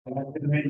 Yes.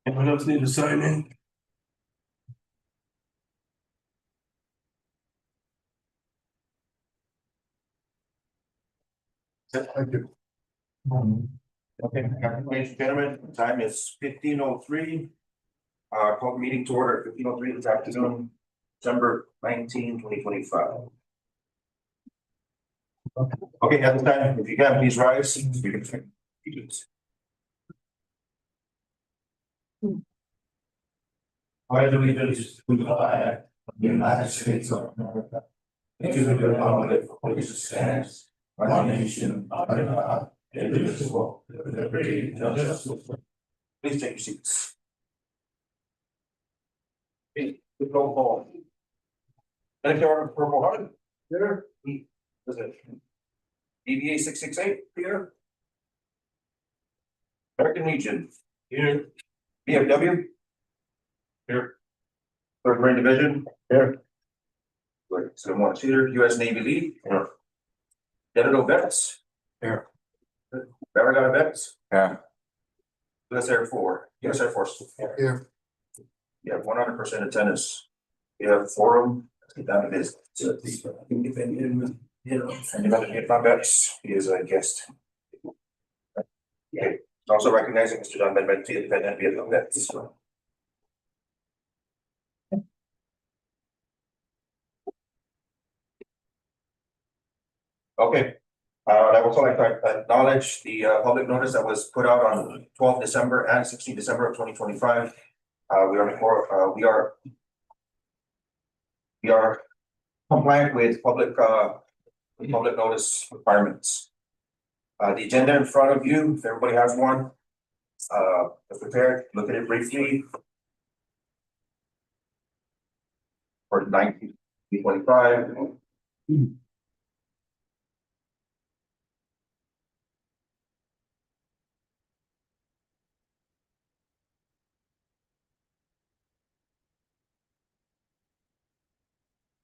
Anyone else need to sign in? Thank you. Okay, ladies and gentlemen, time is 15:03. Call the meeting to order at 15:03 this afternoon, December 19, 2025. Okay, at this time, if you can, please rise. I do allegiance to the flag of the United States of America, and to the republic for which it stands, one nation, under God, indivisible, with liberty and justice. Please take your seats. Okay, we go home. Senator Purple Heart. Here. Is it? EVA 668, here. American Legion. Here. VFW. Here. Third Marine Division. Here. Good, so more here, US Navy League. Here. Denado Vets. Here. Barragata Vets. Yeah. US Air Force. US Air Force. Here. You have 100% attendance. You have forum. Let's get down to business. And another Vietnam vets, he is a guest. Okay, also recognizing Mr. John Benventi, independent Vietnam vets. Okay, I would also like to acknowledge the public notice that was put out on 12 December and 16 December of 2025. We are compliant with public notice requirements. The agenda in front of you, if everybody has one, if prepared, look at it briefly. For 1925.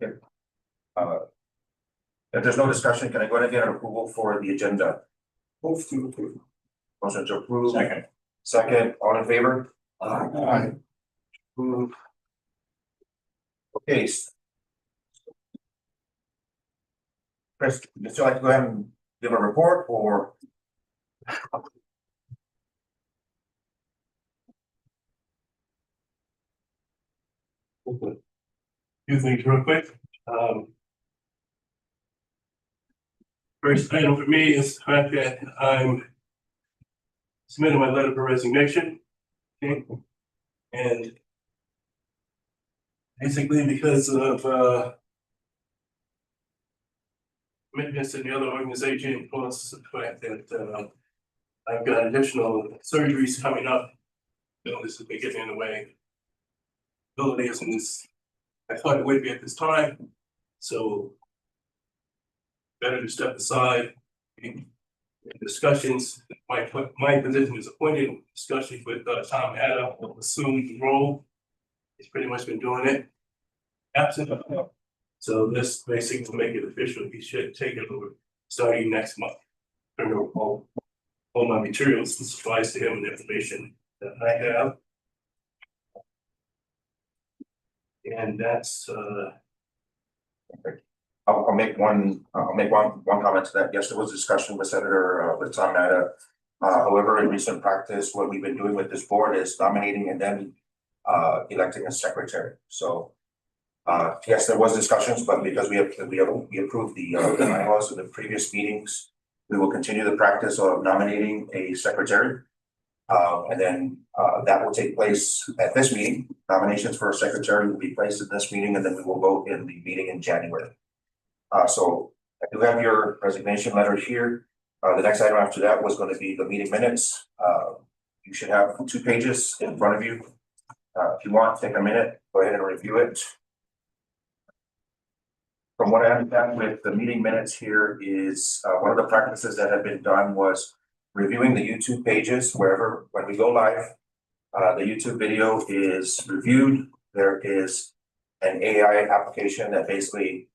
Okay. If there's no discussion, can I go ahead and get an approval for the agenda? Move to approve. Motion to approve. Second. Second, all in favor? Aye. Approved. Okay. Chris, would you like to go ahead and give a report or? Few things real quick. First item for me is the fact that I'm submitting my letter for resignation. Okay. And basically because of commitments in the other organization, plus the fact that I've got additional surgeries coming up. This has been getting in the way. Ability isn't as I thought it would be at this time, so better to step aside. In discussions, my position is appointed. Discussions with Tom Adams will assume the role. He's pretty much been doing it. Absent of him. So this basically to make it official, he should take it over starting next month. Turn over all my materials and supplies to him and information that I have. And that's I'll make one comment to that. Yes, there was discussion with Senator with Tom Nada. However, in recent practice, what we've been doing with this board is nominating and then electing a secretary. So yes, there was discussions, but because we approved the bylaws in the previous meetings, we will continue the practice of nominating a secretary. And then that will take place at this meeting. Nominations for a secretary will be placed at this meeting, and then we will vote in the meeting in January. So I do have your resignation letter here. The next item after that was going to be the meeting minutes. You should have 2 pages in front of you. If you want, take a minute, go ahead and review it. From what I understand with the meeting minutes here is one of the practices that have been done was reviewing the YouTube pages when we go live. The YouTube video is reviewed. There is an AI application that basically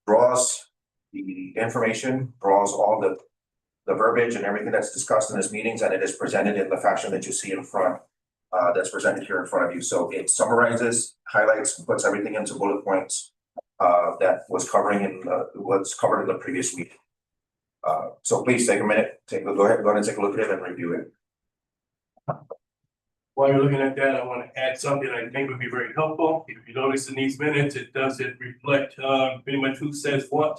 draws the information, draws all the the verbiage and everything that's discussed in this meetings, and it is presented in the fashion that you see in front. That's presented here in front of you. So it summarizes, highlights, puts everything into bullet points. That was covering in what's covered in the previous meeting. So please take a minute, go ahead and take a look at it and review it. While you're looking at that, I want to add something I think would be very helpful. If you notice in these minutes, it reflect pretty much who says what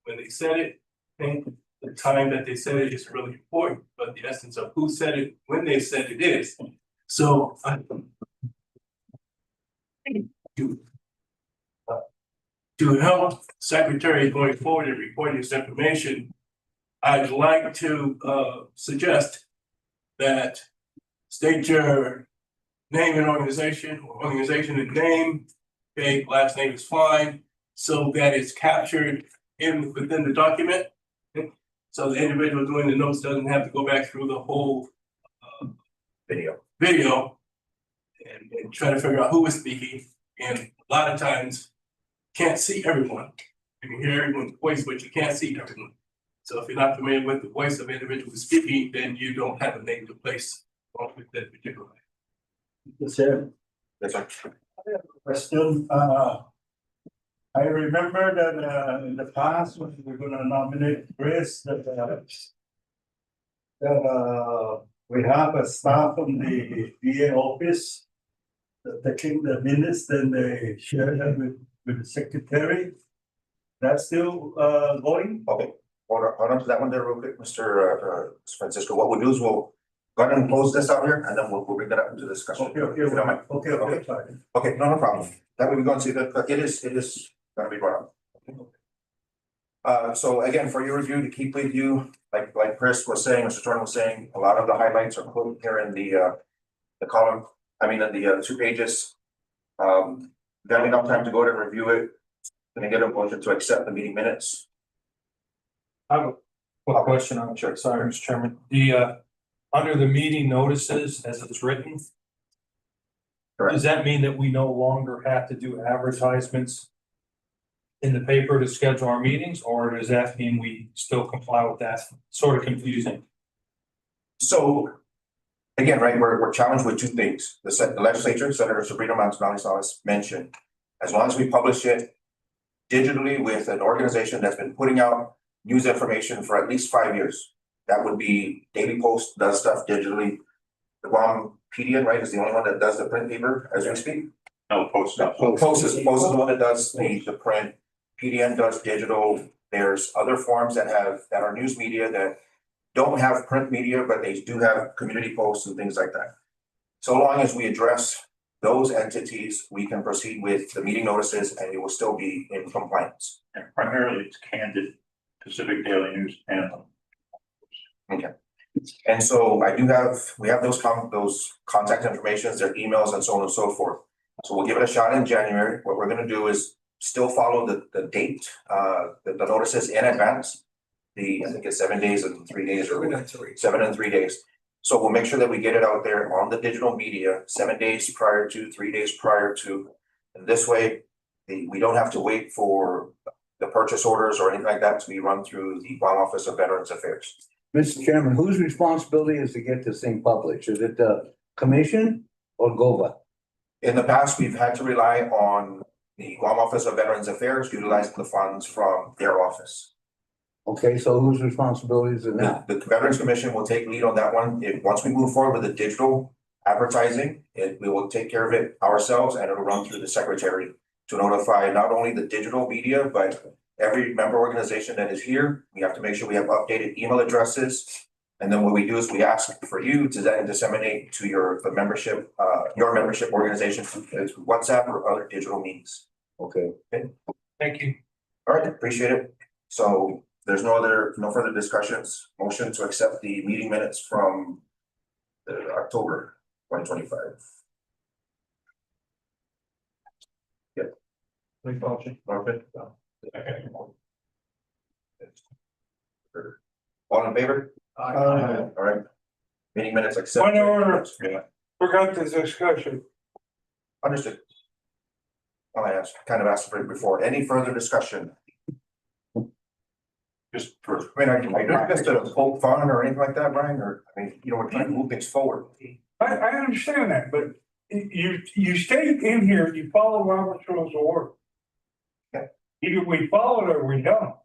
when they said it. I think the time that they said it is really important, but the essence of who said it when they said it is. So to help secretary going forward and reporting this information, I'd like to suggest that state your name and organization, or organization and name, okay, last name is fine, so that it's captured within the document. Okay? So the individual doing the notes doesn't have to go back through the whole video and try to figure out who is speaking. And a lot of times can't see everyone. You can hear everyone's voice, but you can't see everyone. So if you're not familiar with the voice of the individual who's speaking, then you don't have a name to place with that particular. Yes, sir. Yes, sir. I have a question. I remember that in the past, when we were gonna nominate Chris, that we have a staff from the VA office that taking the minutes, then they share them with the secretary. That's still going? Okay, hold on to that one there real quick, Mr. Francisco. What we'll do is we'll go ahead and close this out here, and then we'll bring that up into discussion. Okay, If you don't mind. okay, sorry. Okay, no problem. That way we go and see that, it is gonna be brought up. So again, for your review, to keep with you, like Chris was saying, Mr. Jordan was saying, a lot of the highlights are put here in the column, in the 2 pages. Got enough time to go to review it. Gonna get a motion to accept the meeting minutes. I have a question on, Sure. sorry, Mr. Chairman, under the meeting notices as it's written. Correct. Does that mean that we no longer have to do advertisements in the paper to schedule our meetings, or does that mean we still comply with that? Sort of confusing. So again, right, we're challenged with 2 things. The legislature, Senator Sabrina Manzanales mentioned, as long as we publish it digitally with an organization that's been putting out news information for at least 5 years. That would be Daily Post does stuff digitally. The Guam PDN, right, is the only one that does the print paper as we speak. No, Post. Post is the one that does the print. PDN does digital. There's other forms that are news media that don't have print media, but they do have community posts and things like that. So long as we address those entities, we can proceed with the meeting notices and we will still be in compliance. And primarily it's Candid, Pacific Daily News and. Okay. And so we have those contact informations, their emails and so on and so forth. So we'll give it a shot in January. What we're gonna do is still follow the date, the notices in advance. I think it's 7 days and 3 days or 7 and 3 days. So we'll make sure that we get it out there on the digital media 7 days prior to, 3 days prior to. And this way, we don't have to wait for the purchase orders or anything like that to be run through the Guam Office of Veterans Affairs. Mr. Chairman, whose responsibility is to get this thing published? Is it the commission or GOVA? In the past, we've had to rely on the Guam Office of Veterans Affairs utilizing the funds from their office. Okay, so whose responsibility is it now? The Veterans Commission will take lead on that one. Once we move forward with the digital advertising, we will take care of it ourselves and it'll run through the secretary to notify not only the digital media, but every member organization that is here. We have to make sure we have updated email addresses. And then what we do is we ask for you to then disseminate to your membership organization through WhatsApp or other digital means. Okay. Thank you. All right, appreciate it. So there's no further discussions. Motion to accept the meeting minutes from October 2025. Yep. Marvin? All in favor? All right. Meeting minutes accepted. Point of order. Yeah. Forgot this discussion. Understood. Well, I asked for it before. Any further discussion? just for, I mean, I don't just a poke fun or anything like that, Brian, or, I mean, you know, we're trying to move things forward. I understand that, but you state in here, you follow Robert's Rules of Order. Yeah. Either we follow it or we don't.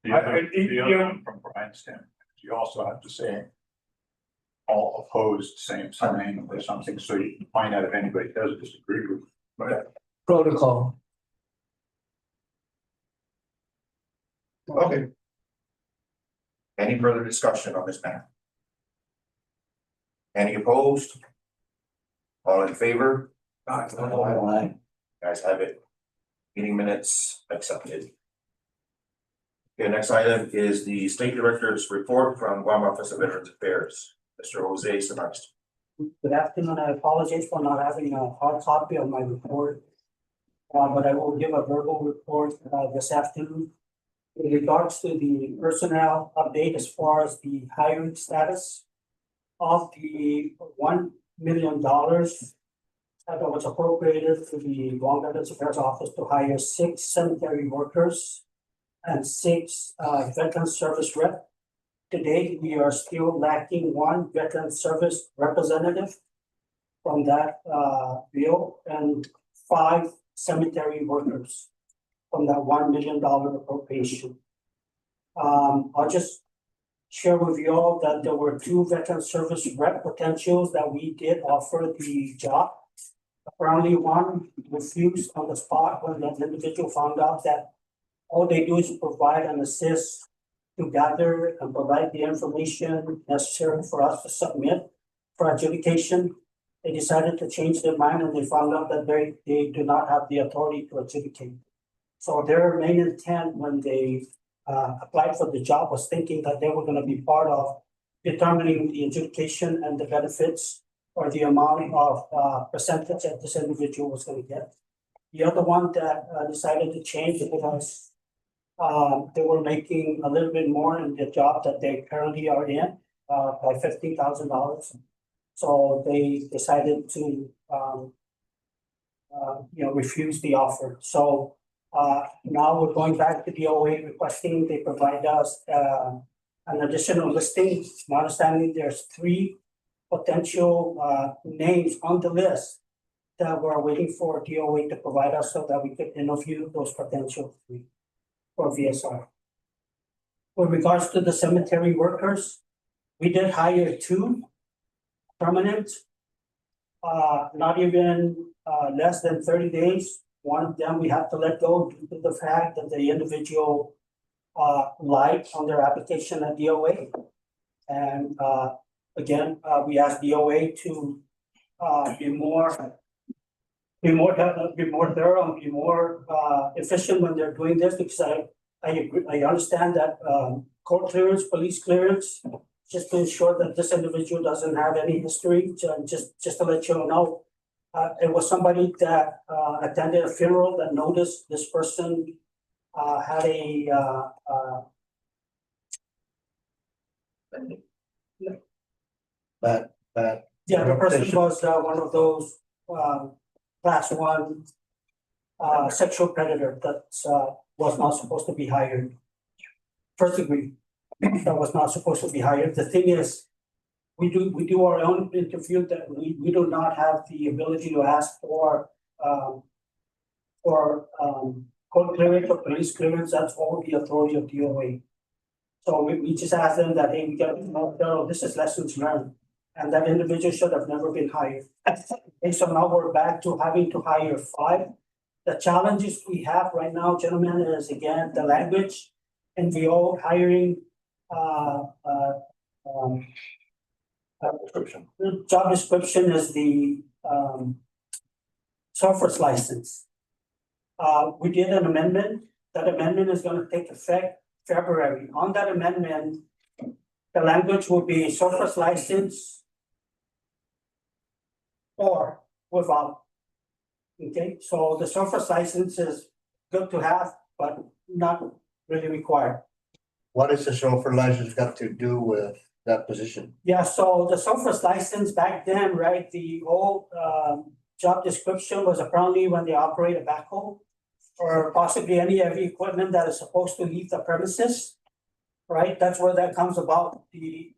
the I- other, you the know- other from Brian's standpoint, you also have to say all opposed, same sign or something, so you can find out if anybody does disagree with. Protocol. Okay. Any further discussion on this matter? Any opposed? All in favor? Aye. Guys have it. Meeting minutes accepted. Okay, next item is the State Director's report from Guam Office of Veterans Affairs, Mr. Jose Sabast. Good afternoon. I apologize for not having a hard copy of my report. But I will give a verbal report this afternoon. In regards to the personnel update as far as the hiring status of the $1 million that was appropriated to the Guam Veterans Affairs Office to hire 6 cemetery workers and 6 veteran service rep. Today, we are still lacking 1 veteran service representative from that bill and 5 cemetery workers from that $1 million appropriation. I'll just share with you all that there were 2 veteran service rep potentials that we did offer the job. Apparently, 1 refused on the spot when that individual found out that all they do is provide and assist to gather and provide the information necessary for us to submit for adjudication. They decided to change their mind and they found out that they do not have the authority to adjudicate. So their main intent when they applied for the job was thinking that they were gonna be part of determining the adjudication and the benefits or the amount of percentage that this individual was gonna get. The other one that decided to change it was they were making a little bit more in the job that they currently are in by $15,000. So they decided to refuse the offer. So now we're going back to DOA requesting they provide us an additional listing. My understanding there's 3 potential names on the list that we're waiting for DOA to provide us so that we could interview those potential 3 for VSR. With regards to the cemetery workers, we did hire 2 permanent, not even less than 30 days. One of them we have to let go due to the fact that the individual lied on their application at DOA. And again, we asked DOA to be more thorough and be more efficient when they're doing this, because I agree, I understand that court clearance, police clearance, just to ensure that this individual doesn't have any history, just to let you know. It was somebody that attended a funeral that noticed this person had a But yeah, the person was one of those class 1 sexual predator that was not supposed to be hired. First degree, that was not supposed to be hired. The thing is, we do our own interview that we do not have the ability to ask for court clearance or police clearance. That's all the authority of DOA. So we just asked them that, hey, we got to know thorough, this is lessons learned. And that individual should have never been hired. And so now we're back to having to hire 5. The challenges we have right now, gentlemen, is again, the language and the old hiring Description. the job description is the software's license. We did an amendment. That amendment is gonna take effect February. On that amendment, the language will be software's license or without. Okay, so the software's license is good to have, but not really required. What is the chauffeur license got to do with that position? Yeah, so the software's license back then, right, the old job description was apparently when they operate a backhoe. or possibly any heavy equipment that is supposed to leave the premises. Right, that's where that comes about. The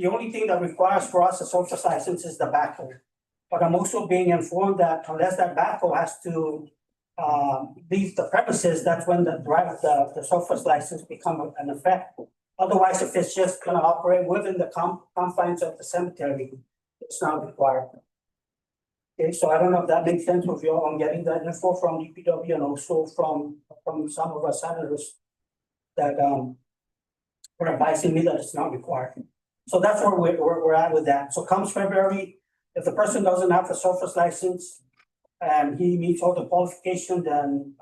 only thing that requires for us a surface license is the backhoe. But I'm also being informed that unless that backhoe has to leave the premises, that's when the surface license become an effect. Otherwise, if it's just gonna operate within the confines of the cemetery, it's not required. Okay, so I don't know if that makes sense with you. I'm getting that info from DPW and also from some of our senators that were advising me that it's not required. So that's where we're at with that. So comes February, if the person doesn't have a surface license and he meets all the qualifications, then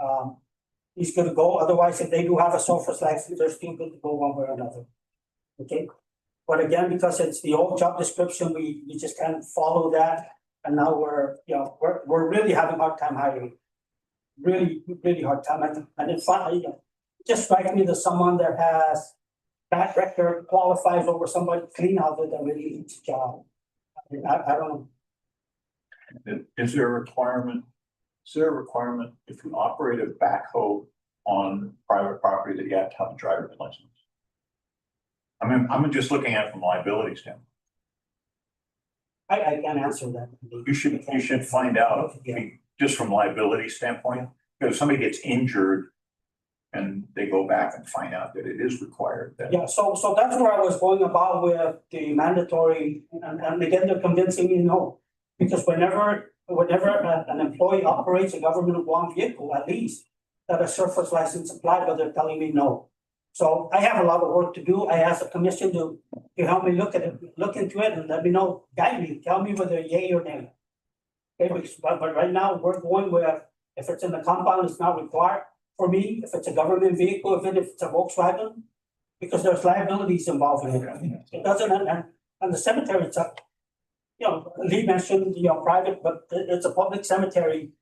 he's good to go. Otherwise, if they do have a surface license, they're still good to go one way or another. Okay, but again, because it's the old job description, we just can't follow that. And now we're really having a hard time hiring. Really, really hard time. And in fact, it just strikes me that someone that has that record qualifies over somebody clean out there that really needs a job. I don't know. Is there a requirement? Is there a requirement if you operate a backhoe on private property that you have to have a driver's license? I mean, I'm just looking at it from a liability standpoint. I can't answer that. You should find out, I mean, just from liability standpoint, because if somebody gets injured and they go back and find out that it is required, then. Yeah, so that's where I was going about with the mandatory, and again, they're convincing me no. Because whenever an employee operates a government-owned vehicle, at least, that a surface license applied, but they're telling me no. So I have a lot of work to do. I asked the commission to help me look into it and let me know, guide me, tell me whether yay or nay. Okay, but right now, we're going with, if it's in the compound, it's not required. For me, if it's a government vehicle, if it's a Volkswagen, because there's liabilities involved in it. It doesn't, and the cemetery, it's a, Lee mentioned, private, but it's a public cemetery.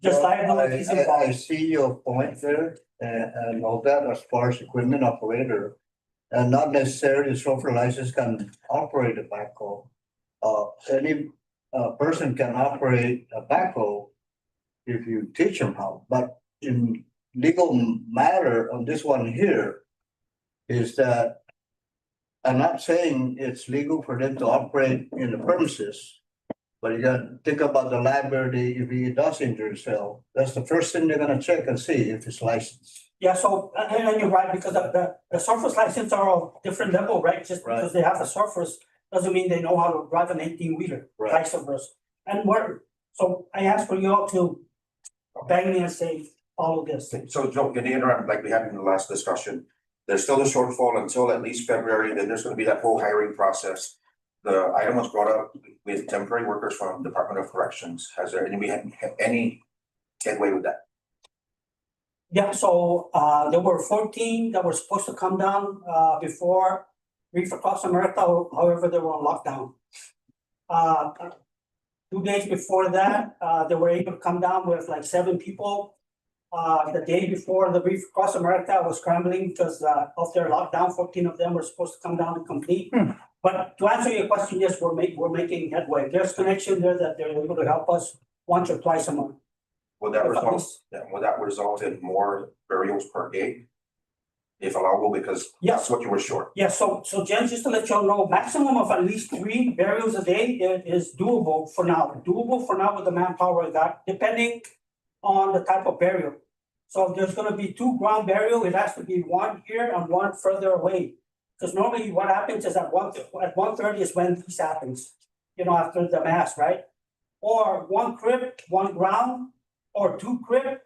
Just liabilities I involved. see your point there, and all that as far as equipment operator. And not necessarily surface license can operate a backhoe. Any person can operate a backhoe if you teach them how, but in legal matter on this one here is that I'm not saying it's legal for them to operate in the premises, but you gotta think about the liability if he does injure himself. That's the first thing they're gonna check and see if it's licensed. Yeah, so, and you're right, because the surface license are of different level, right? Just because they have a surface doesn't mean they know how to drive an 18-wheeler, vice versa. And so I asked for you all to bang me and say, follow this. So Joe, in the interim, like we had in the last discussion, there's still a shortfall until at least February, then there's gonna be that whole hiring process. The item was brought up with temporary workers from Department of Corrections. Has there any headway with that? Yeah, so there were 14 that were supposed to come down before Reef Across America, however, they were on lockdown. 2 days before that, they were able to come down with like 7 people. The day before the Reef Across America was scrambling because of their lockdown, 14 of them were supposed to come down and complete. But to answer your question, yes, we're making headway. There's connection there that they're able to help us once or twice a month. Will that result in more burials per day? If allowable, because that's what you were short. Yeah, so Jen, just to let you all know, maximum of at least 3 burials a day is doable for now. Doable for now with the manpower I got, depending on the type of burial. So if there's gonna be 2 ground burial, it has to be 1 here and 1 further away. Because normally what happens is at 1:30 is when this happens, after the mass, right? Or 1 crypt, 1 ground, or 2 crypt,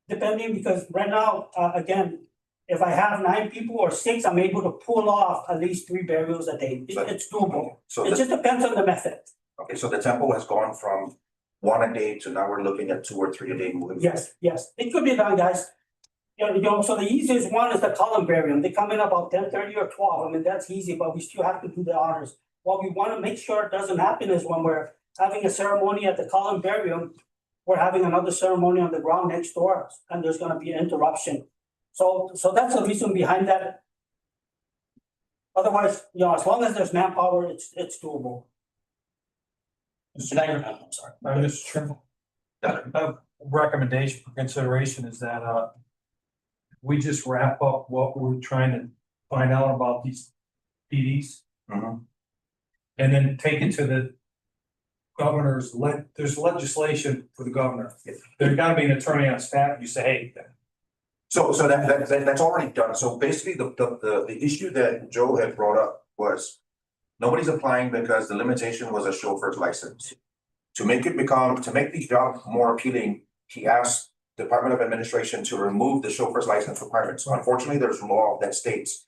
depending, because right now, again, if I have 9 people or 6, I'm able to pull off at least 3 burials a day. It's doable. So It just depends on the method. okay, so the tempo has gone from 1 a day to now we're looking at 2 or 3 a day moving. Yes, it could be done, guys. So the easiest one is the column burial. They come in about 10:30 or 12. I mean, that's easy, but we still have to do the honors. What we want to make sure it doesn't happen is when we're having a ceremony at the column burial, we're having another ceremony on the ground next door, and there's going to be an interruption. So that's the reason behind that. Otherwise, as long as there's manpower, it's doable. I'm sorry. Mr. Chairman. recommendation for consideration is that, we just wrap up what we're trying to find out about these PDs. Mhm. And then take it to the governor's, there's legislation for the governor. There's gotta be an attorney on staff, you say, hey, So that's already done. So basically, the issue that Joe had brought up was nobody's applying because the limitation was a chauffeur's license. To make the job more appealing, he asked Department of Administration to remove the chauffeur's license requirements. Unfortunately, there's law that states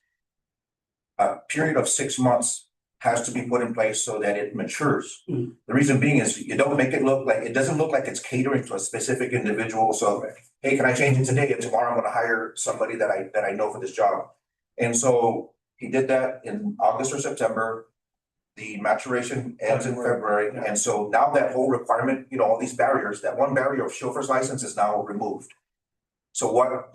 a period of 6 months has to be put in place so that it matures. Mm. The reason being is you don't make it look like, it doesn't look like it's catering to a specific individual. So, hey, can I change it today? And tomorrow I'm gonna hire somebody that I know for this job. And so he did that in August or September. The maturation ends in February, and so now that whole requirement, all these barriers, that one barrier of chauffeur's license is now removed. So what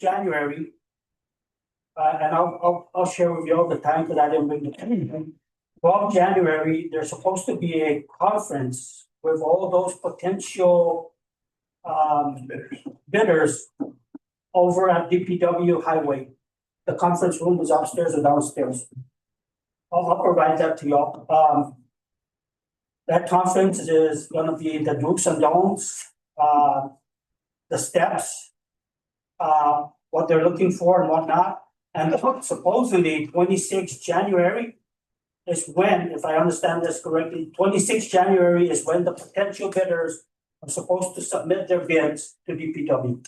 January. And I'll share with you all the time, because I didn't bring the. 12 January, there's supposed to be a conference with all those potential bidders over at DPW Highway. The conference room is upstairs or downstairs. I'll provide that to y'all. That conference is gonna be the do's and don'ts, the steps, what they're looking for and whatnot. And supposedly 26 January is when, if I understand this correctly, 26 January is when the potential bidders are supposed to submit their bids to DPW.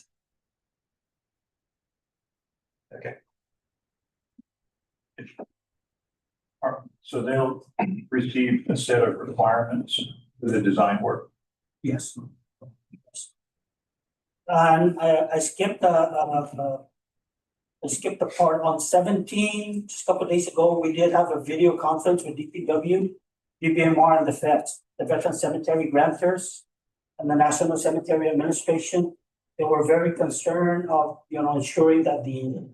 So they'll receive a set of requirements for the design work. Yes. And I skipped I skipped the part on 17, just a couple of days ago, we did have a video conference with DPW, DBMR and the Veteran Cemetery Grantors and the National Cemetery Administration. They were very concerned of, ensuring that the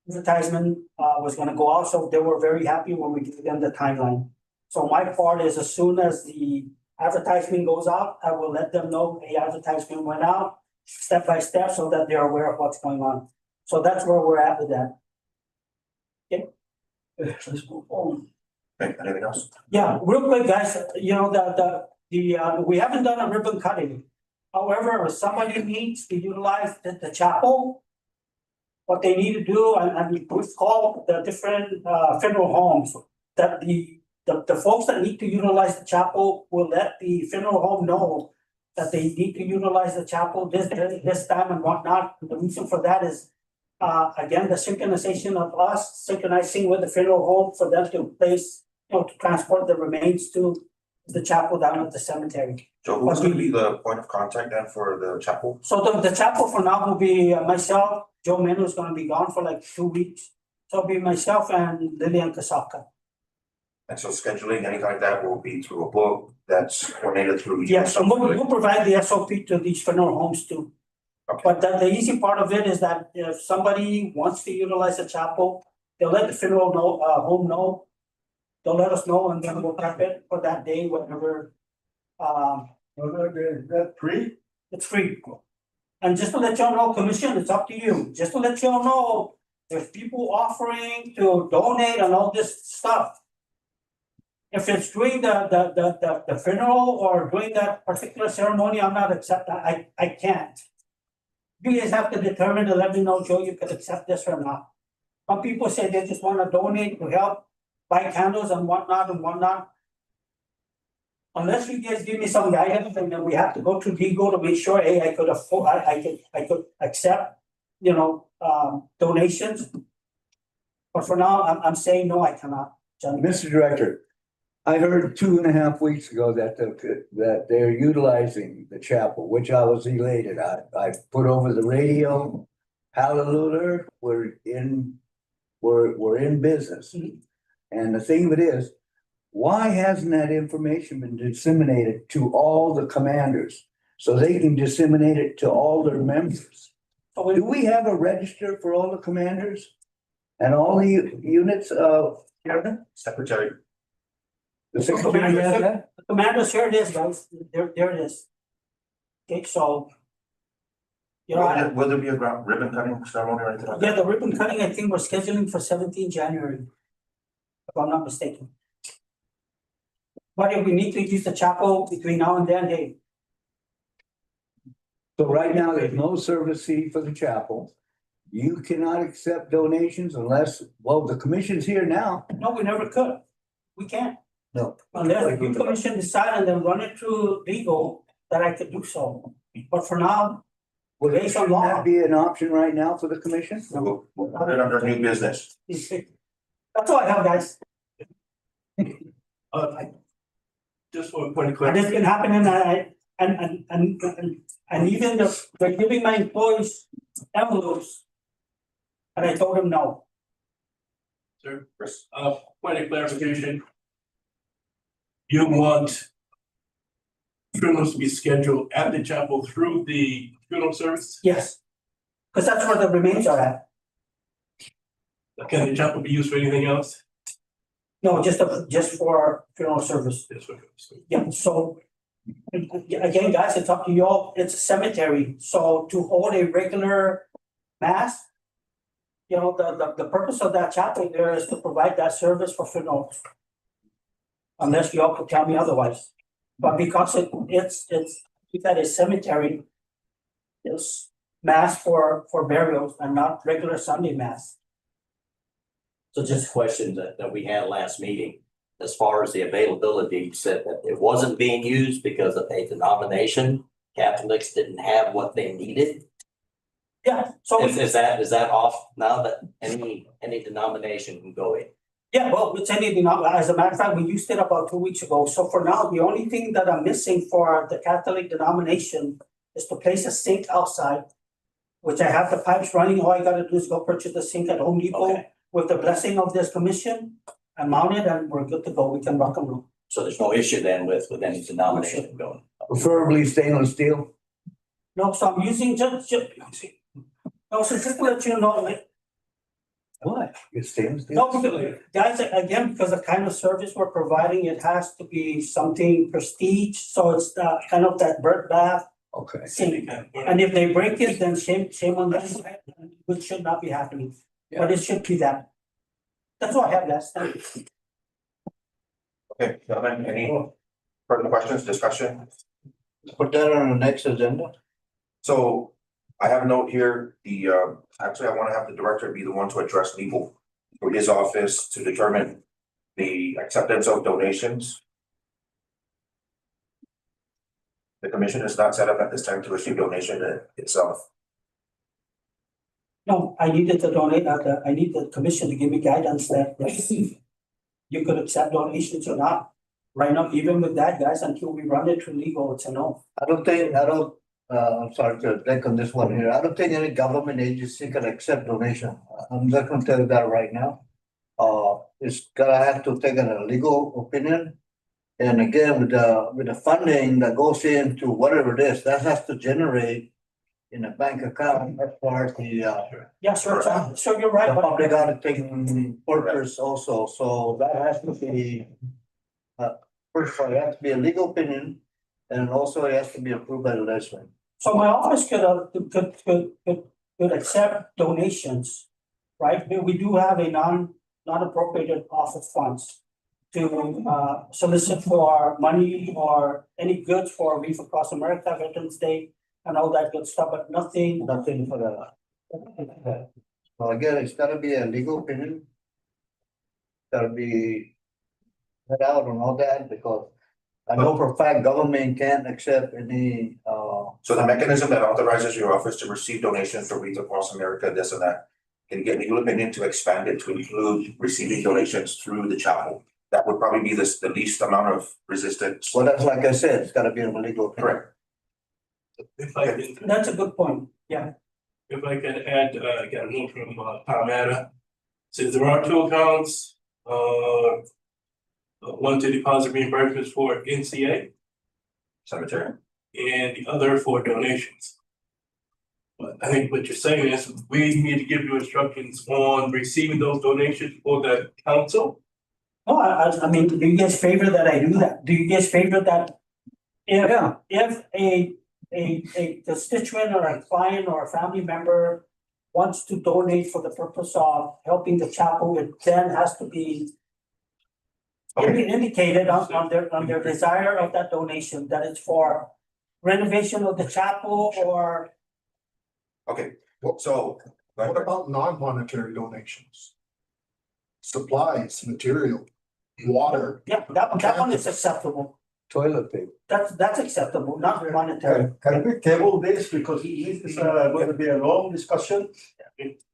advertisement was gonna go out, so they were very happy when we gave them the timeline. So my part is, as soon as the advertisement goes out, I will let them know the advertisement went out, step by step, so that they're aware of what's going on. So that's where we're at with that. Okay. Let's move on. Okay, anything else? Yeah, real quick, guys, we haven't done a ribbon cutting. However, if somebody needs to utilize the chapel, what they need to do, and we've called the different funeral homes, that the folks that need to utilize the chapel will let the funeral home know that they need to utilize the chapel this time and whatnot. The reason for that is, again, the synchronization of us synchronizing with the funeral home for them to place, to transport the remains to the chapel down at the cemetery. So who's gonna be the point of contact then for the chapel? So the chapel for now will be myself. Joe Menu is gonna be gone for like 2 weeks. So it'll be myself and Lillian Kasaka. And so scheduling, anything like that will be through a book that's coordinated through. Yes, so we'll provide the SOP to these funeral homes too. Okay. But the easy part of it is that if somebody wants to utilize the chapel, they'll let the funeral home know. They'll let us know, and then we'll prep it for that day, whatever. That's free? It's free. And just to let y'all know, commission, it's up to you. Just to let y'all know, there's people offering to donate and all this stuff. If it's during the funeral or during that particular ceremony, I'm not accepting, I can't. You guys have to determine to let me know, Joe, you could accept this or not. Some people say they just wanna donate to help buy candles and whatnot. Unless you guys give me some guidance, and then we have to go to legal to make sure, hey, I could afford, I could accept, donations. But for now, I'm saying no, I cannot. John. Mr. Director, I heard 2.5 weeks ago that they're utilizing the chapel, which I was elated. I put over the radio, hallelujah, we're in business. Mhm. And the thing of it is, why hasn't that information been disseminated to all the commanders so they can disseminate it to all their members? So Do we have a register for all the commanders and all the units of Secretary, the secretary has that? the commanders, here it is, guys, there it is. Okay, so. will there be a ribbon cutting ceremony or anything like that? Yeah, the ribbon cutting, I think we're scheduling for 17 January. If I'm not mistaken. But if we need to use the chapel between now and then, hey, So right now, there's no service fee for the chapel. You cannot accept donations unless, well, the commission's here now. no, we never could. We can't. No. Unless the commission decide and then run it through legal, that I could do so. But for now, Well, Based on shouldn't law. that be an option right now for the commission? We'll put it under new business. that's all I have, guys. Just for a point of And it's clarification, been happening, and even they're giving my employees envelopes. And I told them no. sir, point of clarification. You want funerals to be scheduled at the chapel through the funeral service? Yes. Because that's where the remains are at. Can the chapel be used for anything else? No, just for funeral service. Yes, okay. Yeah, so again, guys, it's up to y'all. It's a cemetery, so to hold a regular mass, you know, the purpose of that chapel there is to provide that service for funerals. Unless y'all could tell me otherwise. But because it's that a cemetery, it's mass for burials and not regular Sunday mass. So just questions that we had last meeting, as far as the availability, said that it wasn't being used because of a denomination. Catholics didn't have what they needed. Yeah, so. Is that off now that any denomination can go in? Yeah, well, it's anything, as a matter of fact, we used it about 2 weeks ago, so for now, the only thing that I'm missing for the Catholic denomination is to place a sink outside. Which I have the pipes running, all I gotta do is go purchase the sink at Home Depot Okay. with the blessing of this commission. And mount it and we're good to go, we can rock and roll. So there's no issue then with any denomination going. Preferably stainless steel. No, so I'm using just, no, so just to let you know, like, What? It's stainless steel? no, because, guys, again, because the kind of service we're providing, it has to be something prestige, so it's kind of that bird bath Okay. sink. And if they break it, then shame on them, which should not be happening, but it should be that. That's all I have, guys, thank you. Okay, gentlemen, any further questions, discussion? Put that on the next agenda. So I have a note here, actually, I wanna have the director be the one to address legal for his office to determine the acceptance of donations. The commission is not set up at this time to receive donation itself. No, I needed to donate, I need the commission to give me guidance that you could accept donations or not. Right now, even with that, guys, until we run it through legal, it's a no. I'm sorry to take on this one here. I don't think any government agency can accept donation. I'm not gonna tell you that right now. It's gonna have to take a legal opinion. And again, with the funding that goes into whatever it is, that has to generate in a bank account as far as the Yeah, sure, so you're right, the but public auditing purpose also, so that has to be. First of all, it has to be a legal opinion, and also it has to be approved by the legislature. so my office could accept donations, right? We do have a non-appropriated office funds to solicit for money or any goods for Reef Across America, Veterans Day, and all that good stuff, but nothing for the. So again, it's gotta be a legal opinion. Gotta be put out on all that, because I know for a fact government can't accept any So the mechanism that authorizes your office to receive donations from Reach Across America, this and that, can you get legal opinion to expand it to include receiving donations through the chapel? That would probably be the least amount of resistance. well, that's like I said, it's gotta be a legal opinion. Correct. If I can, That's a good point, yeah. if I can add, I got a note from Palmetto. Says there are two accounts, one to deposit reimbursements for NCA Cemetery. and the other for donations. But I think what you're saying is we need to give you instructions on receiving those donations for the council. No, I mean, do you guys favor that I do that? Do you guys favor that? If a constituent or a client or a family member wants to donate for the purpose of helping the chapel, it then has to be indicated on their desire of that donation, that it's for renovation of the chapel or. Okay, so. What about non-monetary donations? Supplies, material, water. Yeah, that one is acceptable. Toilet paper. That's acceptable, not monetary. Can we table this because this is going to be a long discussion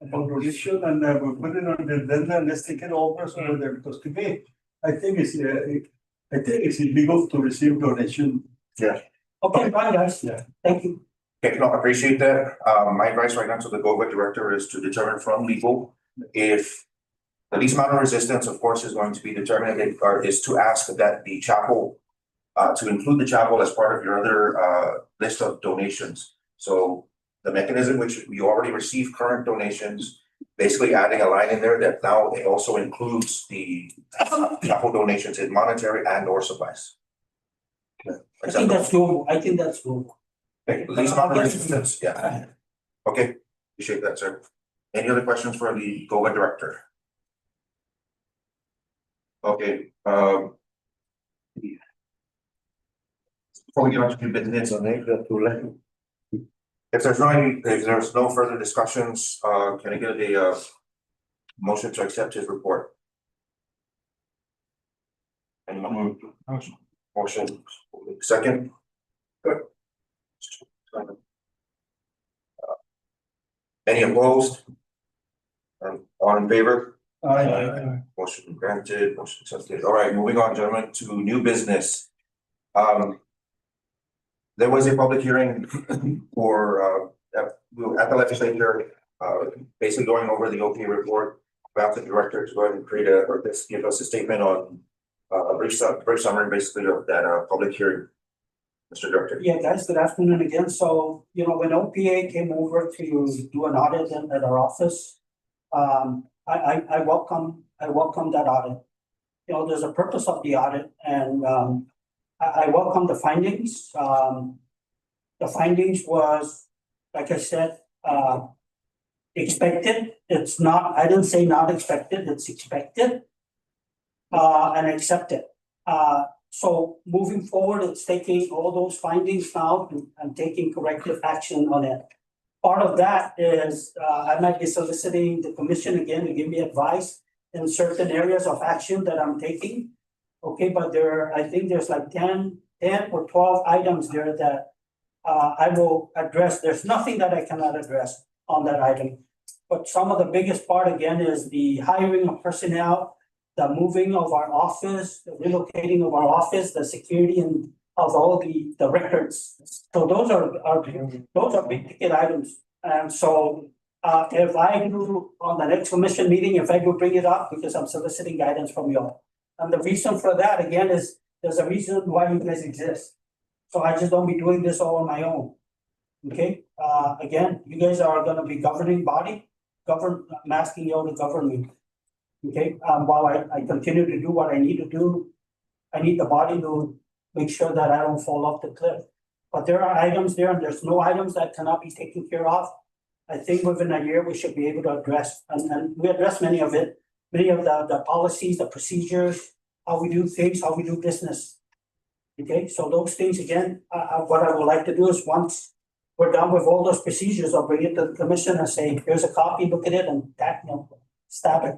about donation and we'll put it on the agenda and let's take it over over there, because to me, I think it's illegal to receive donation. Okay, fine, guys. Yeah. Thank you. Okay, no, I appreciate that. My advice right now to the GOVA director is to determine from legal if the least amount of resistance, of course, is going to be determined or is to ask that the chapel to include the chapel as part of your other list of donations. So the mechanism which you already received current donations, basically adding a line in there that now it also includes the chapel donations in monetary and or supplies. I think that's doable. I think that's doable. Okay, least amount of resistance, yeah. Okay, appreciate that, sir. Any other questions for the GOVA director? Okay, before we get on to new business, if there's no further discussions, can I get a motion to accept his report? And motion, second? Good. Any opposed? All in favor? Motion granted, motion accepted. All right, moving on, gentlemen, to new business. There was a public hearing for at the legislature, basically going over the OPA report. About the director to go ahead and create or just give us a statement on a brief summary basically of that public hearing. Mr. Director. Yeah, guys, good afternoon again. So, you know, when OPA came over to do an audit at our office, I welcome that audit. You know, there's a purpose of the audit, and I welcome the findings. The findings was, like I said, expected. It's not, I didn't say not expected, it's expected and accepted. So moving forward, it's taking all those findings now and taking corrective action on it. Part of that is I might be soliciting the commission again to give me advice in certain areas of action that I'm taking. Okay, but I think there's like 10 or 12 items there that I will address. There's nothing that I cannot address on that item. But some of the biggest part again is the hiring of personnel, the moving of our office, the relocating of our office, the security and of all the records. So those are big ticket items. And so if I do on the next commission meeting, if I do bring it up, because I'm soliciting guidance from you all. And the reason for that again is there's a reason why you guys exist. So I just don't be doing this all on my own. Okay, again, you guys are gonna be governing body, I'm asking you all to govern me. Okay, while I continue to do what I need to do, I need the body to make sure that I don't fall off the cliff. But there are items there, and there's no items that cannot be taken care of. I think within a year, we should be able to address, and we address many of the policies, the procedures, how we do things, how we do business. Okay, so those things again, what I would like to do is once we're done with all those procedures, I'll bring it to the commission and say, here's a copy, look at it, and stab it.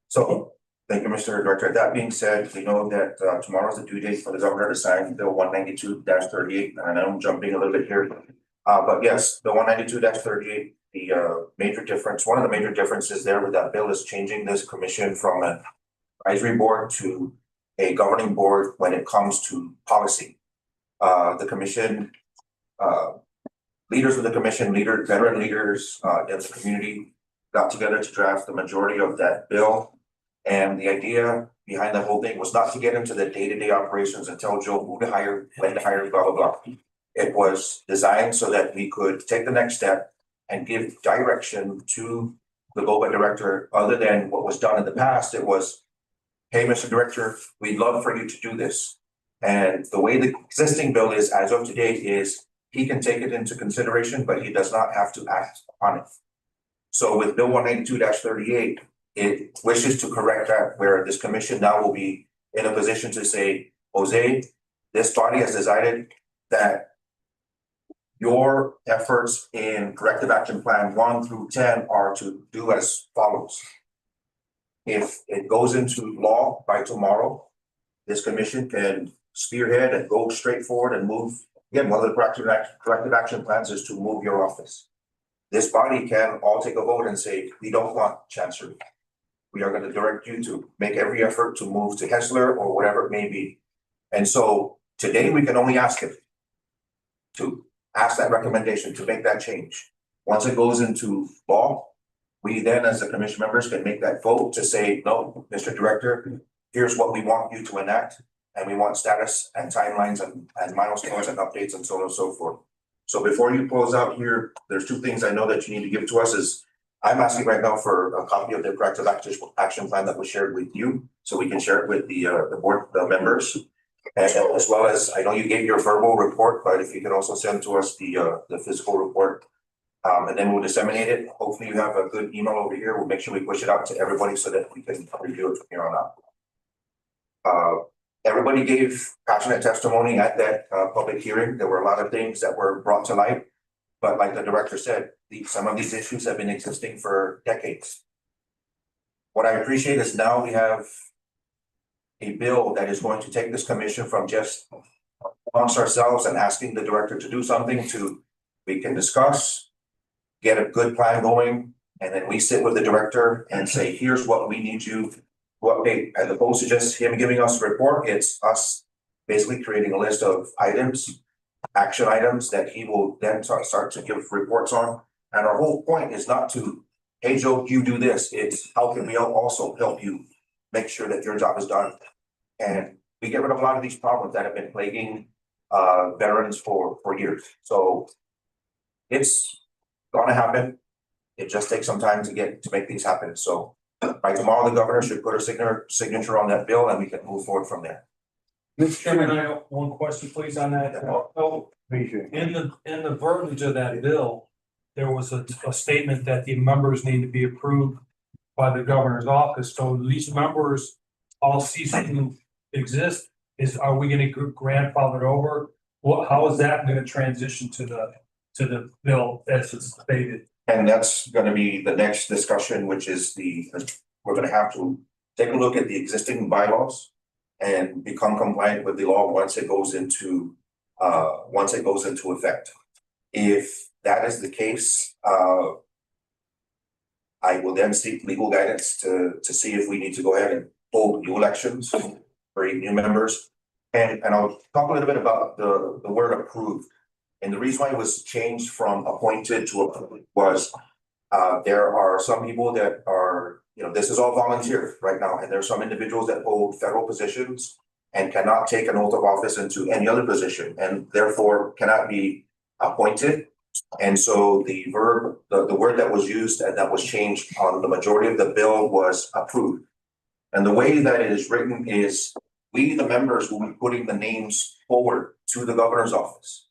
So, thank you, Mr. Director. That being said, we know that tomorrow is the due date for the governor to sign Bill 192-38, and I'm jumping a little bit here. But yes, the 192-38, the major difference, one of the major differences there with that bill is changing this commission from an advisory board to a governing board when it comes to policy. The commission, leaders of the commission, veteran leaders in the community got together to draft the majority of that bill. And the idea behind the whole thing was not to get into the day-to-day operations and tell Joe who to hire, when to hire, blah, blah, blah. It was designed so that we could take the next step and give direction to the GOVA director. Other than what was done in the past, it was, hey, Mr. Director, we'd love for you to do this. And the way the existing bill is as of today is he can take it into consideration, but he does not have to act upon it. So with Bill 192-38, it wishes to correct that, where this commission now will be in a position to say, Jose, this body has decided that your efforts in corrective action plan 1 through 10 are to do as follows. If it goes into law by tomorrow, this commission can spearhead and go straight forward and move. Again, one of the corrective action plans is to move your office. This body can all take a vote and say, we don't want Chancery. We are going to direct you to make every effort to move to Hessler or whatever it may be. And so today we can only ask him to ask that recommendation to make that change. Once it goes into law, we then as the commission members can make that vote to say, no, Mr. Director, here's what we want you to enact. and we want status and timelines and milestones and updates and so on and so forth. So before you close out here, there's two things I know that you need to give to us is I'm asking right now for a copy of the corrective action plan that was shared with you, so we can share it with the board, the members. And as well as, I know you gave your verbal report, but if you can also send to us the physical report. And then we'll disseminate it. Hopefully you have a good email over here. We'll make sure we push it out to everybody so that we can review it from here on out. Everybody gave passionate testimony at that public hearing. There were a lot of things that were brought to light. But like the director said, some of these issues have been existing for decades. What I appreciate is now we have a bill that is going to take this commission from just amongst ourselves and asking the director to do something to, we can discuss, get a good plan going, and then we sit with the director and say, here's what we need you to update, as opposed to just him giving us a report. It's us basically creating a list of items, action items that he will then start to give reports on. And our whole point is not to, hey, Joe, you do this. It's how can we also help you make sure that your job is done. And we get rid of a lot of these problems that have been plaguing veterans for years. So it's gonna happen. It just takes some time to make things happen. So by tomorrow, the governor should put a signature on that bill and we can move forward from there. Mr. Chairman, I have one question, please, on that. So, in the verbiage of that bill, there was a statement that the members need to be approved by the governor's office. So these members all cease to exist. Are we gonna grandfather over? How is that gonna transition to the bill as it's stated? And that's gonna be the next discussion, which is we're gonna have to take a look at the existing bylaws and become compliant with the law once it goes into effect. If that is the case, I will then seek legal guidance to see if we need to go ahead and hold new elections for new members. And I'll talk a little bit about the word approved. And the reason why it was changed from appointed to approved was there are some people that are, this is all volunteer right now. And there are some individuals that hold federal positions and cannot take an oath of office into any other position and therefore cannot be appointed. And so the word that was used and that was changed on the majority of the bill was approved. And the way that it is written is we, the members, will be putting the names forward to the governor's office.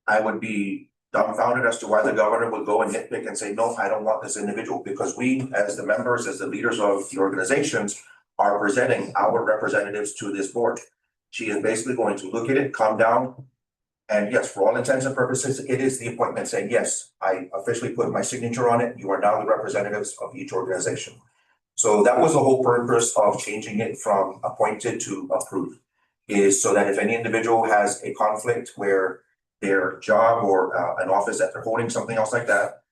I would be dumbfounded as to why the governor would go and nitpick and say, no, I don't want this individual, because we, as the members, as the leaders of the organizations, are presenting our representatives to this board. She is basically going to look at it, calm down. And yes, for all intents and purposes, it is the appointment saying, yes, I officially put my signature on it. You are now the representatives of each organization. So that was the whole purpose of changing it from appointed to approved, is so that if any individual has a conflict where their job or an office that they're holding, something else like that,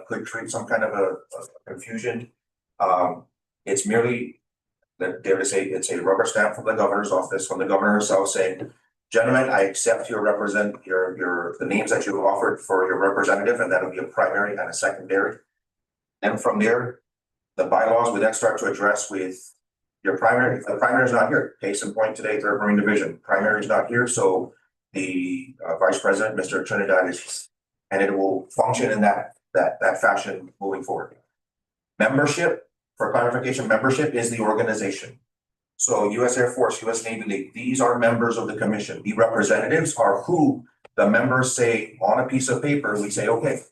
could create some kind of a confusion. It's merely that it's a rubber stamp from the governor's office, from the governor herself saying, gentlemen, I accept the names that you have offered for your representative, and that'll be a primary and a secondary. And from there, the bylaws would then start to address with your primary. If the primary is not here, case in point today, 3rd Marine Division, primary is not here, so the vice president, Mr. Trinidad, is, and it will function in that fashion moving forward. Membership, for clarification, membership is the organization. So U.S. Air Force, U.S. Navy League, these are members of the commission. The representatives are who the members say on a piece of paper. We say, okay,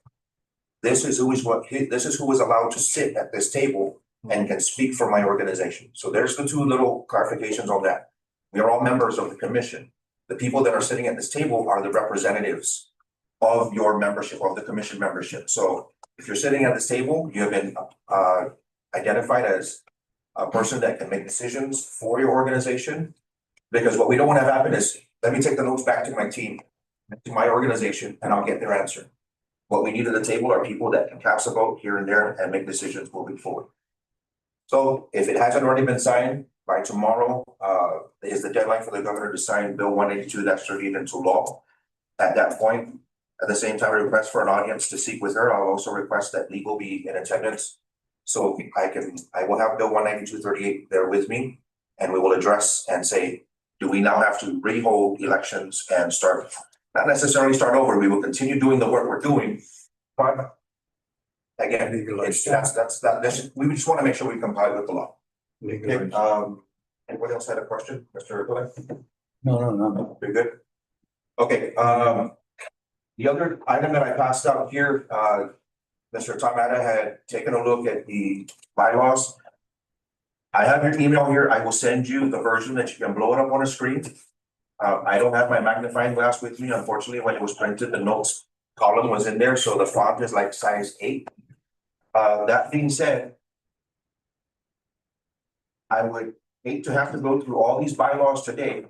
this is who is allowed to sit at this table and can speak for my organization. So there's the two little clarifications on that. We are all members of the commission. The people that are sitting at this table are the representatives of your membership, of the commission membership. So if you're sitting at this table, you have been identified as a person that can make decisions for your organization. Because what we don't want to have happen is, let me take the notes back to my team, to my organization, and I'll get their answer. What we need at the table are people that can cast a vote here and there and make decisions moving forward. So if it hasn't already been signed, by tomorrow is the deadline for the governor to sign Bill 182 that's turned into law. At that point, at the same time, I request for an audience to speak with her. I'll also request that legal be in attendance. So I will have Bill 19238 there with me, and we will address and say, do we now have to rehold elections and start, not necessarily start over, we will continue doing the work we're doing, but again, we just want to make sure we comply with the law. Okay, anybody else had a question, Mr. Gillette? No. Very good. Okay, the other item that I passed out here, Mr. Tom Atta had taken a look at the bylaws. I have your email here. I will send you the version that you can blow it up on a screen. I don't have my magnifying glass with me. Unfortunately, when it was printed, the notes column was in there, so the font is like size 8. That being said, I would hate to have to go through all these bylaws today.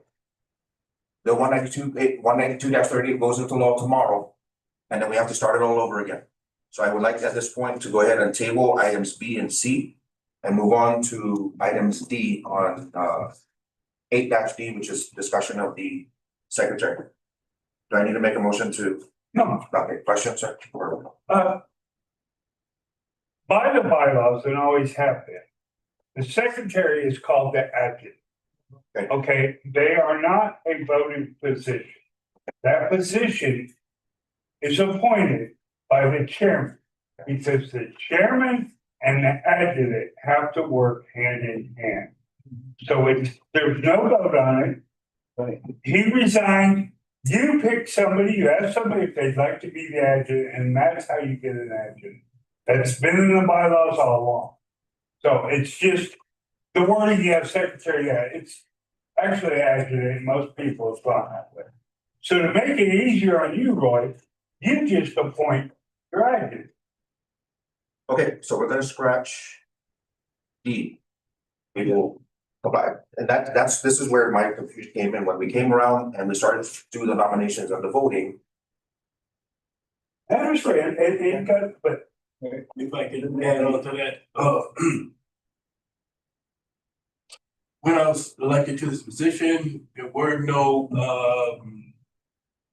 The 192-38 goes into law tomorrow, and then we have to start it all over again. So I would like at this point to go ahead and table items B and C and move on to items D on 8-D, which is discussion of the secretary. Do I need to make a motion to? No. Okay, question, sir? By the bylaws, and always have been, the secretary is called the adjutant. Okay, they are not a voting position. That position is appointed by the chairman, because the chairman and the adjutant have to work hand in hand. So there's no vote on it. Right. He resigned, you pick somebody, you ask somebody if they'd like to be the adjutant, and that's how you get an adjutant. That's been in the bylaws all along. So it's just, the wording you have secretary, it's actually adjutant, most people have gone that way. So to make it easier on you, Roy, you just appoint your adjutant. Okay, so we're gonna scratch D. We will comply, and this is where my confusion came in, when we came around and we started to do the nominations of the voting. I understand, it got, but If I can add on to that, when I was elected to this position, there were no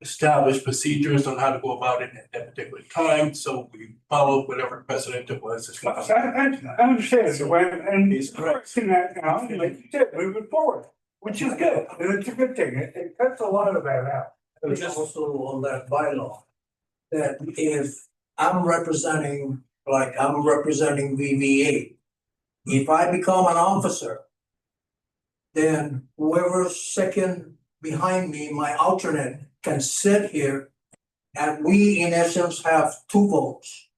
established procedures on how to go about it at that particular time, so we followed whatever precedent it was. I understand, so and He's correct. correcting that now, like you said, moving forward, which is good, and it's a good thing, it cuts a lot of that out. Just also on that bylaw, that if I'm representing VVA, if I become an officer, then whoever's second behind me, my alternate, can sit here, and we in essence have 2 votes.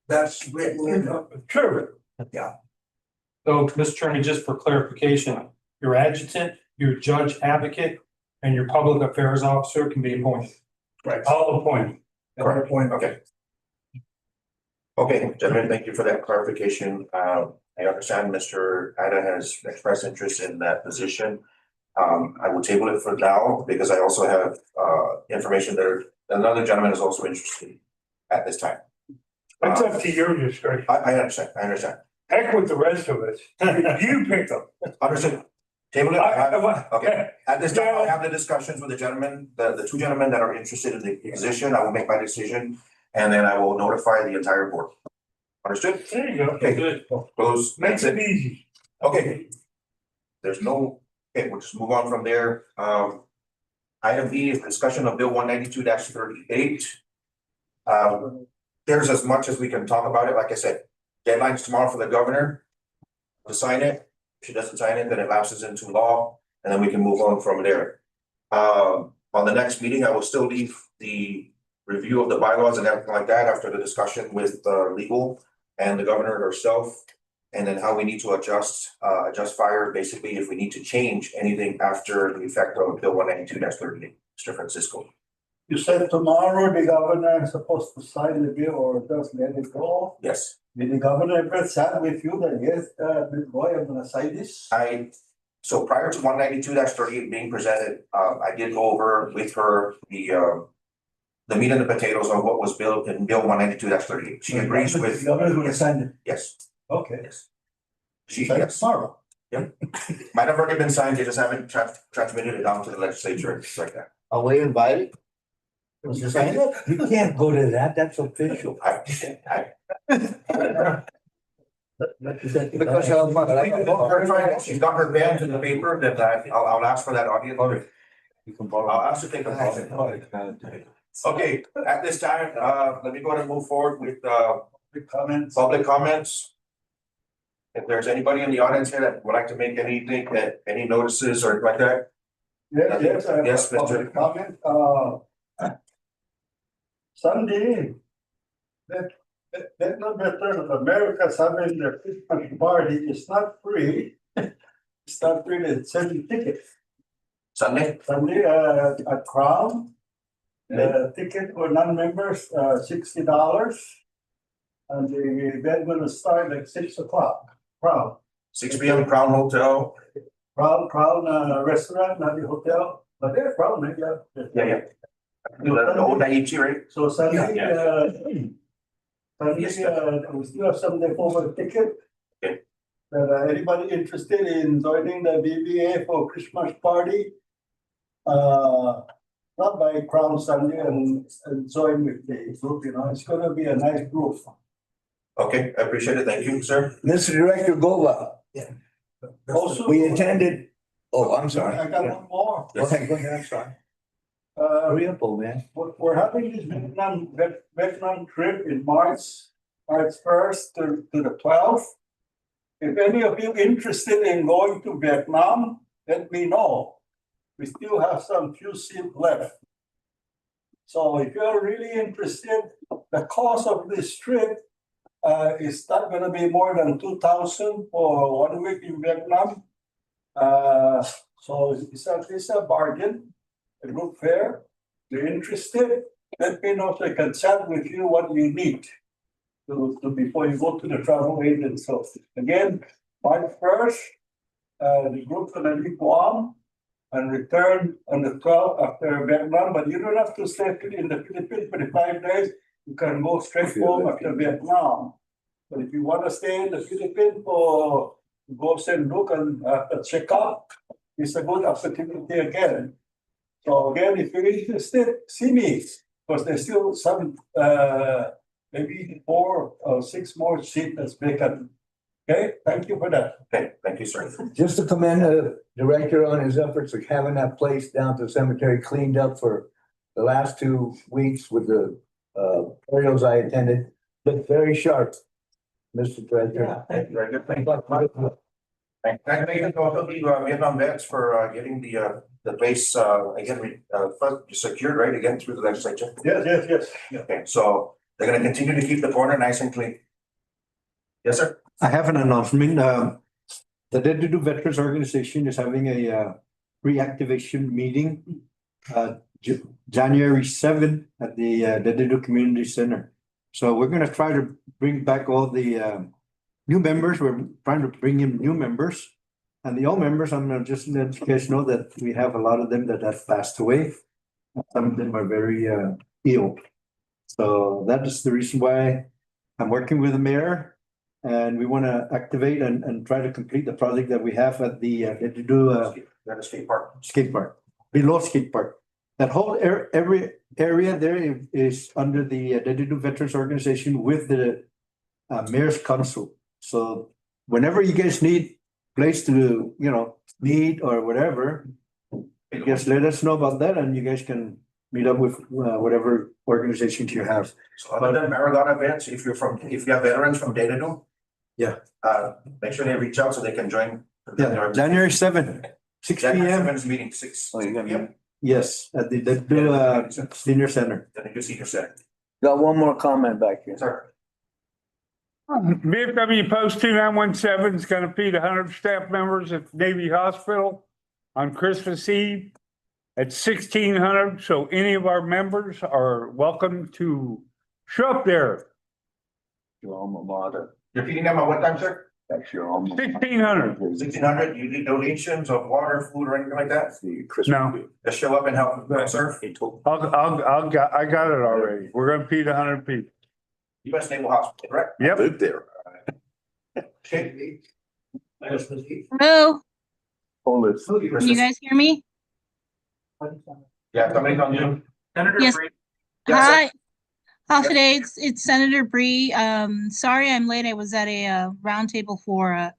That's written in there. True. Yeah. So, Mr. Chairman, just for clarification, your adjutant, your judge advocate, and your public affairs officer can be appointed. Right, all appointed. Correct. Okay. Okay, gentlemen, thank you for that clarification. I understand Mr. Atta has expressed interest in that position. I will table it for now because I also have information that another gentleman is also interested at this time. That's up to your discretion. I understand. Heck with the rest of us. You pick them. Understood. Table it. Okay. At this time, I'll have the discussions with the gentlemen, the 2 gentlemen that are interested in the position. I will make my decision and then I will notify the entire board. Understood? There you go. Okay. Good. Close. Makes it easy. Okay. There's no, okay, we'll just move on from there. Item E is discussion of Bill 192-38. There's as much as we can talk about it. Like I said, deadline's tomorrow for the governor to sign it. If she doesn't sign it, then it lapses into law, and then we can move on from there. On the next meeting, I will still leave the review of the bylaws and everything like that after the discussion with legal and the governor herself. And then how we need to adjust fire, basically if we need to change anything after the effect of Bill 192-38, Mr. Francisco. You said tomorrow the governor is supposed to sign the bill or just let it go. Yes, Did the governor ever chat with you that yes, Ms. Boy, I'm gonna sign this? so prior to 192-38 being presented, I did go over with her the meat and the potatoes of what was built in Bill 192-38. She agrees with. The governor's gonna sign it. Yes, Okay. yes. She, Sign it yes, tomorrow. might have already been signed, they just haven't transmitted it down to the legislature and things like that. Are we invited? You can't go to that, that's official. Because She's got her pen to the paper, that I'll ask for that audio. I'll ask to take a moment. Okay, at this time, let me go ahead and move forward with, Comments? public comments. If there's anybody in the audience here that would like to make anything, any notices or like that, Yes, I have Yes, a public comment, Sunday. That no better of America's having their Christmas party, it's not free. It's not free, it's selling tickets. Sunday? Sunday, at Crown. Ticket for non-members, $60. And the event will start like 6 o'clock, Crown. 6 p.m. Crown Hotel. Crown restaurant, not the hotel, but they're Crown, yeah. Yeah. The old Naichi, right? So Sunday, Yes, we still have some leftover ticket. Okay. Anybody interested in joining the BBA for Christmas party? Not by Crown Sunday and join with the group, it's gonna be a nice group. Okay, I appreciate it. Thank you, sir. Mr. Director Gova, Also. we attended, oh, I'm sorry. I got one more. Go ahead, I'm sorry. Hurry up, old man. We're having this Vietnam trip in March 1st to the 12th. If any of you interested in going to Vietnam, let me know. We still have some few seats left. So if you're really interested, the cost of this trip is not gonna be more than 2,000 for 1 week in Vietnam. So it's a bargain, a good fare. If you're interested, let me know so I can chat with you what you need to before you go to the travel agent. So again, March 1st, the group's gonna leave Guam and return on the 12th after Vietnam, but you don't have to stay in the Philippines for the 5 days. You can go straight home after Vietnam. But if you want to stay in the Philippines for go and look and check out, it's a good opportunity again. So again, if you're interested, see me, because there's still some maybe 4 or 6 more seats that's vacant. Okay, thank you for that. Okay, thank you, sir. Just to commend the director on his efforts of having that place down to the cemetery cleaned up for the last 2 weeks with the burials I attended. Looked very sharp, Mr. Director. Thank you, very good. Thank you. Thank you to all of the Vietnam vets for getting the place again secured, right, again through the legislature. Yes. Okay, so they're gonna continue to keep the corner nice and clean. Yes, sir? I have an announcement. The Dededo Veterans Organization is having a reactivation meeting January 7th at the Dededo Community Center. So we're gonna try to bring back all the new members. We're trying to bring in new members. And the old members, I'm gonna just let you guys know that we have a lot of them that have passed away. Some of them are very ill. So that is the reason why I'm working with the mayor. And we want to activate and try to complete the project that we have at the Skate park. skate park, below skate park. That whole every area there is under the Dededo Veterans Organization with the mayor's council. So whenever you guys need place to, meet or whatever, just let us know about that and you guys can meet up with whatever organizations you have. So other than Maradona events, if you have veterans from Dededo. Yeah. Make sure they reach out so they can join. Yeah, January 7th, 6 January p.m. 7th meeting, 6 Oh, you're gonna p.m. Yes, at the Dededo Senior Center. Then you see your set. Got one more comment back here. Sir. VFW Post 2917 is gonna feed 100 staff members at Navy Hospital on Christmas Eve at 1600. So any of our members are welcome to show up there. Your alma mater. You're feeding them at what time, sir? That's your alma. 1600. 1600. You need donations of water, food, or anything like that? No, Just show up and help serve. I got it already. We're gonna feed 100 people. U.S. Naval Hospital, correct? Yep. Live there. Okay. Hello, Hold it. can you guys hear me? Yeah, somebody's on Zoom. Yes. Yes, sir. Today, it's Senator Bree. Sorry I'm late. I was at a roundtable for a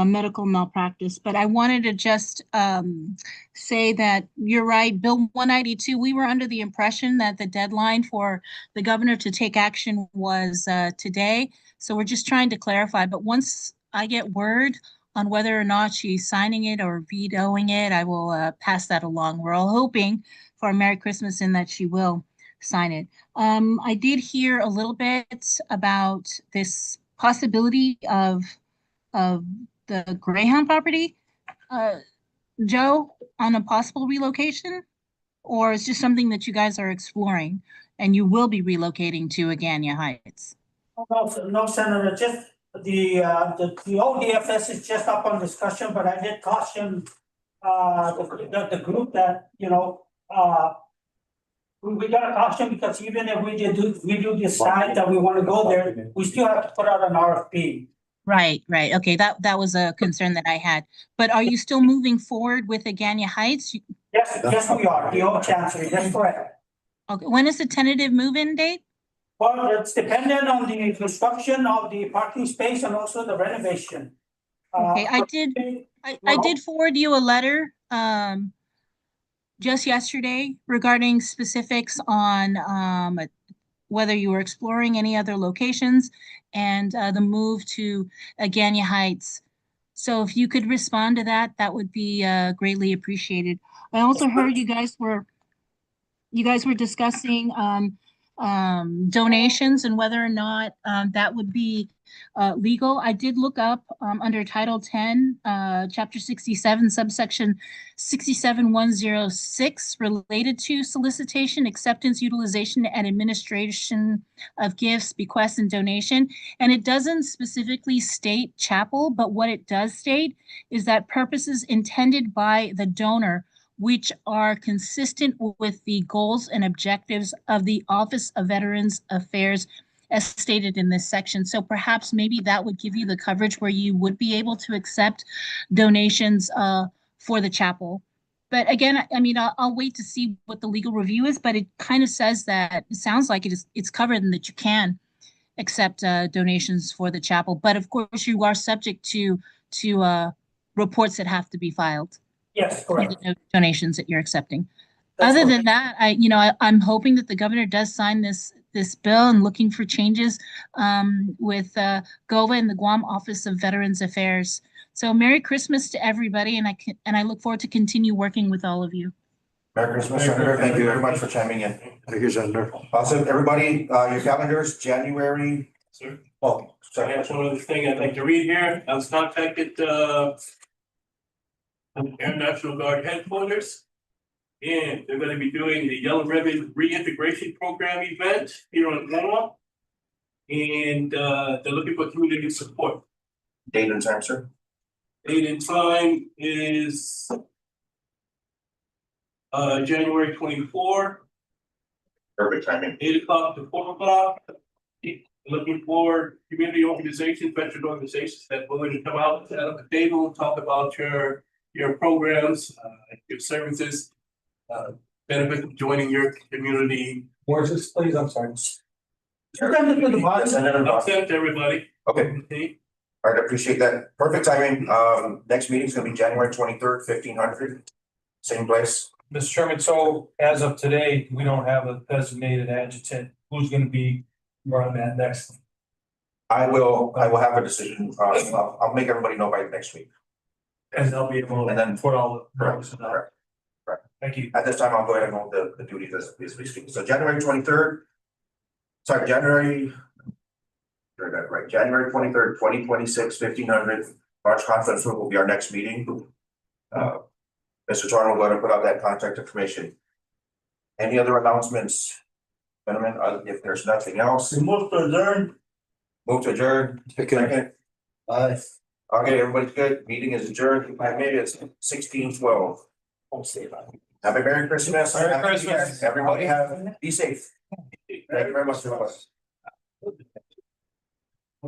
medical malpractice, but I wanted to just say that you're right. Bill 192, we were under the impression that the deadline for the governor to take action was today. So we're just trying to clarify. But once I get word on whether or not she's signing it or vetoing it, I will pass that along. We're all hoping for a Merry Christmas and that she will sign it. I did hear a little bit about this possibility of the Greyhound property, Joe, on a possible relocation, or is just something that you guys are exploring and you will be relocating to Agania Heights? No, Senator, just the ODFS is just up on discussion, but I did caution the group that, we gotta caution because even if we do decide that we wanna go there, we still have to put out an RFP. Right. Okay, that was a concern that I had. But are you still moving forward with Agania Heights? Yes, we are, the old chancery, that's correct. Okay, when is the tentative move-in date? Well, it's dependent on the construction of the parking space and also the renovation. Okay, I did forward you a letter just yesterday regarding specifics on whether you were exploring any other locations and the move to Agania Heights. So if you could respond to that, that would be greatly appreciated. I also heard you guys were discussing donations and whether or not that would be legal. I did look up under Title 10, Chapter 67, subsection 67106, related to solicitation, acceptance, utilization, and administration of gifts, bequests, and donation. And it doesn't specifically state chapel, but what it does state is that purposes intended by the donor which are consistent with the goals and objectives of the Office of Veterans Affairs as stated in this section. So perhaps maybe that would give you the coverage where you would be able to accept donations for the chapel. But again, I mean, I'll wait to see what the legal review is, but it kind of says that, it sounds like it's covered and that you can accept donations for the chapel. But of course, you are subject to reports that have to be filed. Yes, correct. Donations that you're accepting. That's Other correct. than that, I'm hoping that the governor does sign this bill and looking for changes with GOVA and the Guam Office of Veterans Affairs. So Merry Christmas to everybody, and I look forward to continue working with all of you. Merry Christmas, Senator. Thank you very much for chiming in. Thank you, Senator. Awesome, everybody, your calendars, January. Sir, Oh, I sorry. have one other thing I'd like to read here. I was contacted Air National Guard headquarters. And they're gonna be doing the Yellow Ribbon Reintegration Program event here on Guam. And they're looking for community support. Date and time, sir. Date and time is January 24, Perfect timing. 8 o'clock to 4 o'clock. Looking for community organizations, veteran organizations that willing to come out, set up a table, and talk about your programs, your services, benefit of joining your community. Where's this, please? I'm sorry. Senator, I'll send it to everybody. okay, all right, appreciate that. Perfect timing. Next meeting's gonna be January 23rd, 1500. Same place. Mr. Chairman, so as of today, we don't have a designated adjutant. Who's gonna be running that next? I will have a decision. I'll make everybody know by next week. And they'll be able And then- to put all the notes Correct, in that. correct. Thank you. At this time, I'll go ahead and move the duties as we speak. So January 23rd. Sorry, January 23rd, 2026, 1500. March conference room will be our next meeting. Mr. Torn will go ahead and put out that contact information. Any other announcements? Gentlemen, if there's nothing else, Move to adjourn. move to adjourn. Second. Bye. Okay, everybody's good. Meeting is adjourned. I made it 16:12. Have a Merry Christmas. Merry Happy New Year. Christmas. Everybody be safe. Thank you very much, everybody.